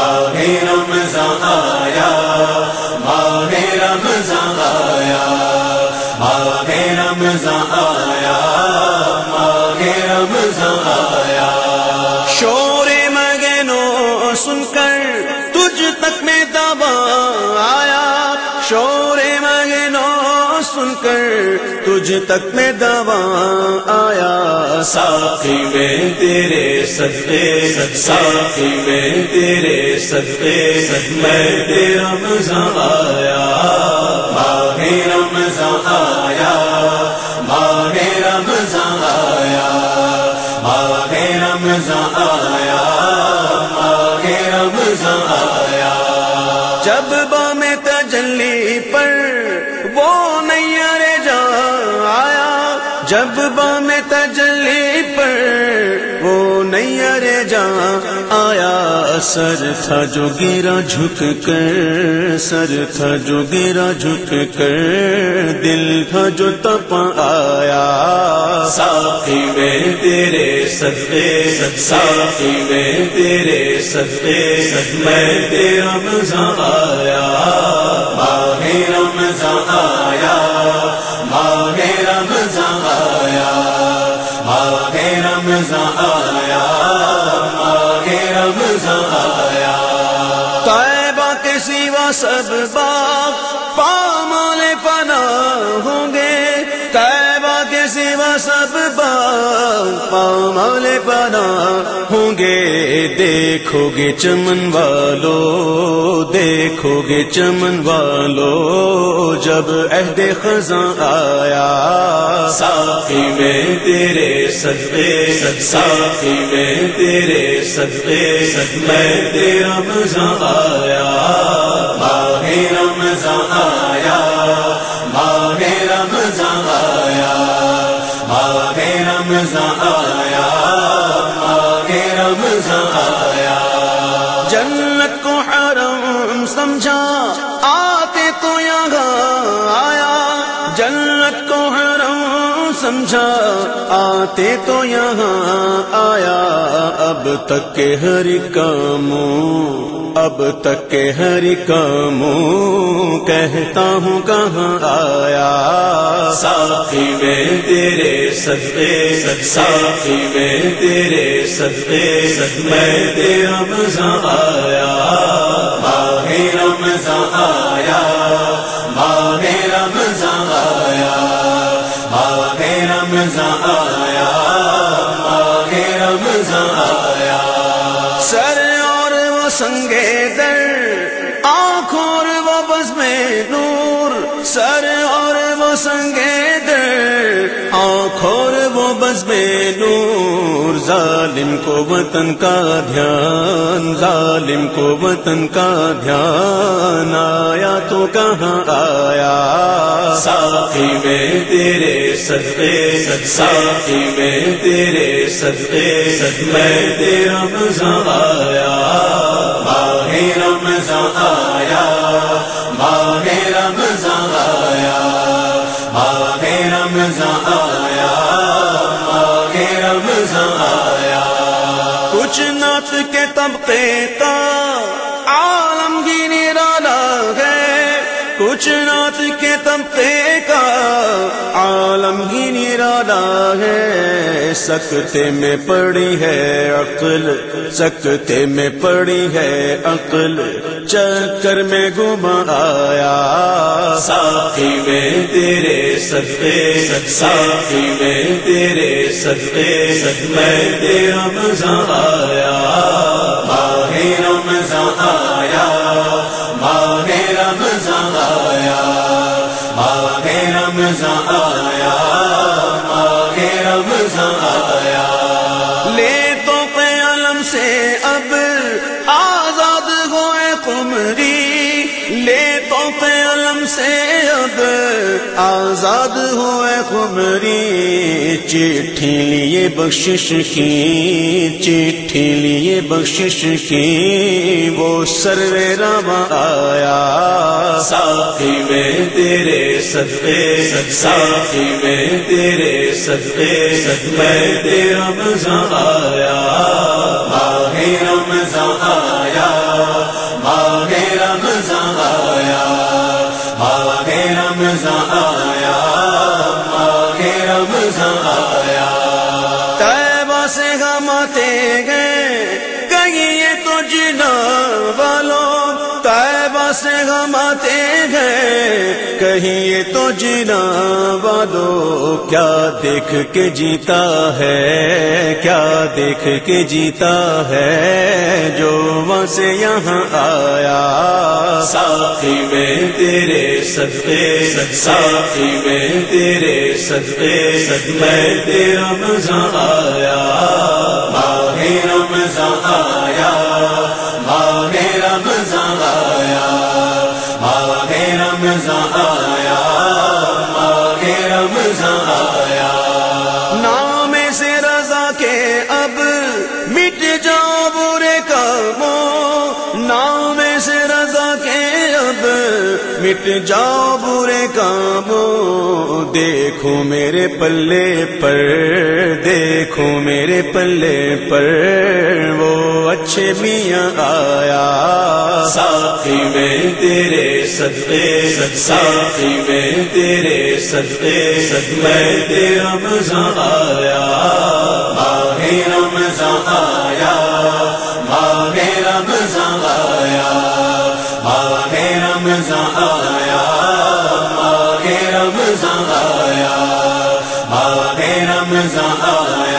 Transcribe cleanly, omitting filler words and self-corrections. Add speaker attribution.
Speaker 1: ماہ رمضان آیا، ماہ رمضان آیا، ماہ رمضان آیا، ماہ رمضان آیا۔
Speaker 2: شور مگنو سن کر تجھ تک میں دبا آیا، شور مگنو سن کر تجھ تک میں دبا آیا۔
Speaker 1: ساقی میں تیرے صدقے، ساقی میں تیرے صدقے، میں تیرا رمضان آیا، ماہ رمضان آیا، ماہ رمضان آیا، ماہ رمضان آیا، ماہ رمضان آیا۔
Speaker 2: جب بام تجلی پر وہ نیر جا آیا، جب بام تجلی پر وہ نیر جا آیا۔ سر تھا جو گرا جھک کر، سر تھا جو گرا جھک کر، دل تھا جو تپ آیا۔
Speaker 1: ساقی میں تیرے صدقے، ساقی میں تیرے صدقے، میں تیرا رمضان آیا، ماہ رمضان آیا، ماہ رمضان آیا، ماہ رمضان آیا، ماہ رمضان آیا۔
Speaker 2: طیبہ کے سوا سب باغ پامال فنا ہوں گے، طیبہ کے سوا سب باغ پامال فنا ہوں گے۔ دیکھو گے چمن والو، دیکھو گے چمن والو، جب عہد خزاں آیا۔
Speaker 1: ساقی میں تیرے صدقے، ساقی میں تیرے صدقے، میں تیرا رمضان آیا، ماہ رمضان آیا، ماہ رمضان آیا، ماہ رمضان آیا، ماہ رمضان آیا۔
Speaker 2: جنت کو حرم سمجھا آتے تو یہاں آیا، جنت کو حرم سمجھا آتے تو یہاں آیا۔ اب تک کے ہر کاموں، اب تک کے ہر کاموں، کہتا ہوں کہاں آیا۔
Speaker 1: ساقی میں تیرے صدقے، ساقی میں تیرے صدقے، میں تیرا رمضان آیا، ماہ رمضان آیا، ماہ رمضان آیا، ماہ رمضان آیا، ماہ رمضان آیا۔
Speaker 2: سر اور وہ سنگے در، آنکھوں اور وہ بزم نور، سر اور وہ سنگے در، آنکھوں اور وہ بزم نور۔ ظالم کو وطن کا دھیان، ظالم کو وطن کا دھیان آیا تو کہاں آیا۔
Speaker 1: ساقی میں تیرے صدقے، ساقی میں تیرے صدقے، میں تیرا رمضان آیا، ماہ رمضان آیا، ماہ رمضان آیا، ماہ رمضان آیا، ماہ رمضان آیا۔
Speaker 2: کچھ نعت کے طبقے کا عالمگیر نرالا ہے، کچھ نعت کے طبقے کا عالمگیر نرالا ہے۔ سکتے میں پڑی ہے عقل، سکتے میں پڑی ہے عقل، چکر میں گم آیا۔
Speaker 1: ساقی میں تیرے صدقے، ساقی میں تیرے صدقے، میں تیرا رمضان آیا، ماہ رمضان آیا، ماہ رمضان آیا، ماہ رمضان آیا، ماہ رمضان آیا۔
Speaker 2: لے تو علم سے اب آزاد ہوئے قمری، لے تو علم سے اب آزاد ہوئے قمری۔ چٹھی لیے بخشش کی، چٹھی لیے بخشش کی، وہ سرور رواں آیا۔
Speaker 1: ساقی میں تیرے صدقے، ساقی میں تیرے صدقے، میں تیرا رمضان آیا، ماہ رمضان آیا،
Speaker 2: مدینہ والوں طیبہ سے ہم آتے ہیں، کہیں یہ تو جینا والوں کیا دیکھ کے جیتا ہے، کیا دیکھ کے جیتا ہے جو وہاں سے یہاں آیا۔
Speaker 1: ساقی میں تیرے صدقے، ساقی میں تیرے صدقے، میں تیرا مزہ آیا، ماہ رمضان آیا، ماہ رمضان آیا، ماہ رمضان آیا، ماہ رمضان آیا۔
Speaker 2: نام سے رضا کے اب مٹ جاؤ برے کاموں، نام سے رضا کے اب مٹ جاؤ برے کاموں، دیکھو میرے پلے پر، دیکھو میرے پلے پر وہ اچھے میاں آیا۔
Speaker 1: ساقی میں تیرے صدقے، ساقی میں تیرے صدقے، میں تیرا مزہ آیا، ماہ رمضان آیا، ماہ رمضان آیا، ماہ رمضان آیا، ماہ رمضان آیا، ماہ رمضان آیا۔